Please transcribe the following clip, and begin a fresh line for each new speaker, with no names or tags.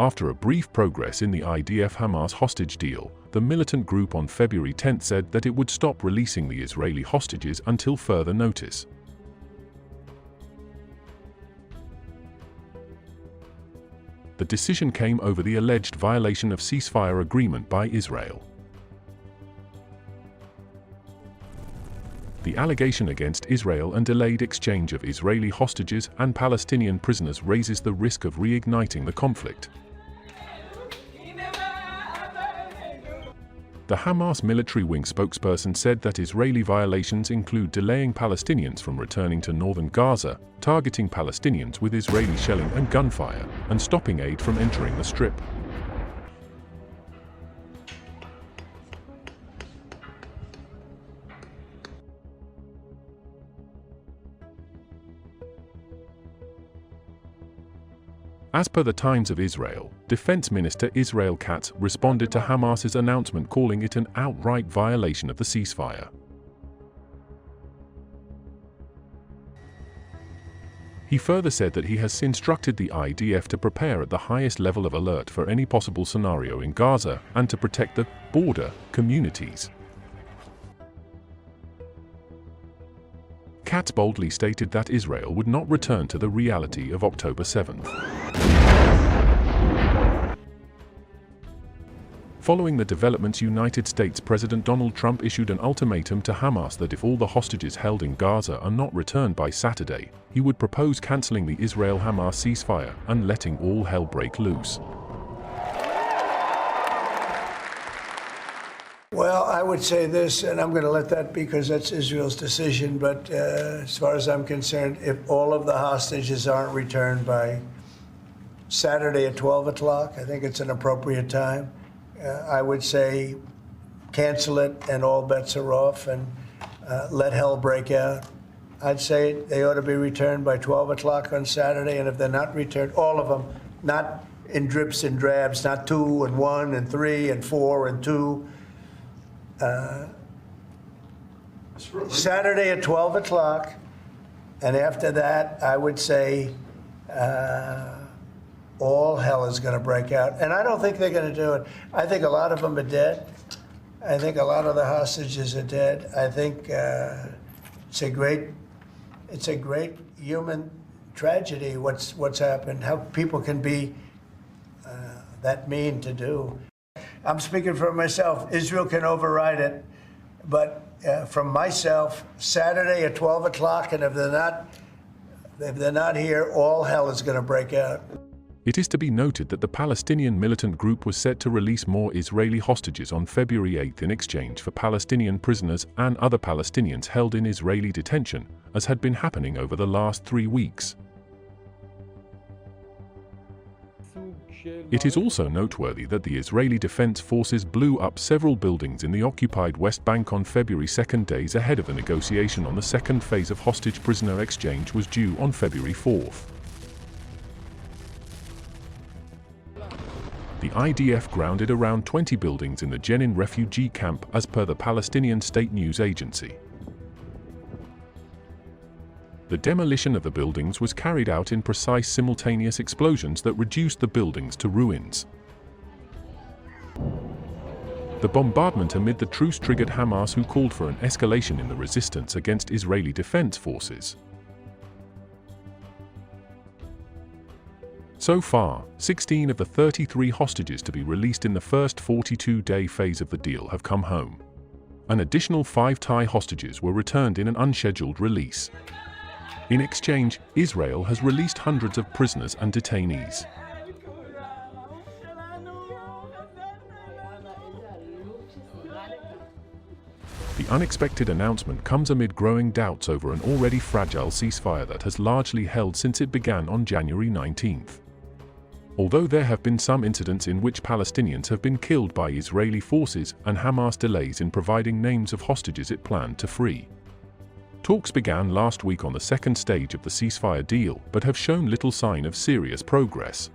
After a brief progress in the IDF-Hamas hostage deal, the militant group on February 10 said that it would stop releasing the Israeli hostages until further notice. The decision came over the alleged violation of ceasefire agreement by Israel. The allegation against Israel and delayed exchange of Israeli hostages and Palestinian prisoners raises the risk of reigniting the conflict. The Hamas military wing spokesperson said that Israeli violations include delaying Palestinians from returning to northern Gaza, targeting Palestinians with Israeli shelling and gunfire, and stopping aid from entering the Strip. As per the Times of Israel, Defense Minister Israel Katz responded to Hamas's announcement, calling it an outright violation of the ceasefire. He further said that he has instructed the IDF to prepare at the highest level of alert for any possible scenario in Gaza and to protect the border communities. Katz boldly stated that Israel would not return to the reality of October 7. Following the developments, United States President Donald Trump issued an ultimatum to Hamas that if all the hostages held in Gaza are not returned by Saturday, he would propose cancelling the Israel-Hamas ceasefire and letting all hell break loose.
Well, I would say this, and I'm going to let that because that's Israel's decision, but as far as I'm concerned, if all of the hostages aren't returned by Saturday at 12 o'clock, I think it's an appropriate time. I would say cancel it and all bets are off and let hell break out. I'd say they ought to be returned by 12 o'clock on Saturday, and if they're not returned, all of them, not in drips and drabs, not 2 and 1 and 3 and 4 and 2. Saturday at 12 o'clock, and after that, I would say all hell is going to break out. And I don't think they're going to do it. I think a lot of them are dead. I think a lot of the hostages are dead. I think it's a great human tragedy what's happened, how people can be that mean to do. I'm speaking for myself. Israel can override it, but from myself, Saturday at 12 o'clock, and if they're not here, all hell is going to break out.
It is to be noted that the Palestinian militant group was set to release more Israeli hostages on February 8 in exchange for Palestinian prisoners and other Palestinians held in Israeli detention, as had been happening over the last 3 weeks. It is also noteworthy that the Israeli Defense Forces blew up several buildings in the occupied West Bank on February 2, days ahead of the negotiation on the second phase of hostage-prisoner exchange was due on February 4. The IDF grounded around 20 buildings in the Jenin refugee camp as per the Palestinian state news agency. The demolition of the buildings was carried out in precise simultaneous explosions that reduced the buildings to ruins. The bombardment amid the truce triggered Hamas, who called for an escalation in the resistance against Israeli defense forces. So far, 16 of the 33 hostages to be released in the first 42-day phase of the deal have come home. An additional 5 Thai hostages were returned in an unscheduled release. In exchange, Israel has released hundreds of prisoners and detainees. The unexpected announcement comes amid growing doubts over an already fragile ceasefire that has largely held since it began on January 19. Although there have been some incidents in which Palestinians have been killed by Israeli forces and Hamas delays in providing names of hostages it planned to free. Talks began last week on the second stage of the ceasefire deal, but have shown little sign of serious progress.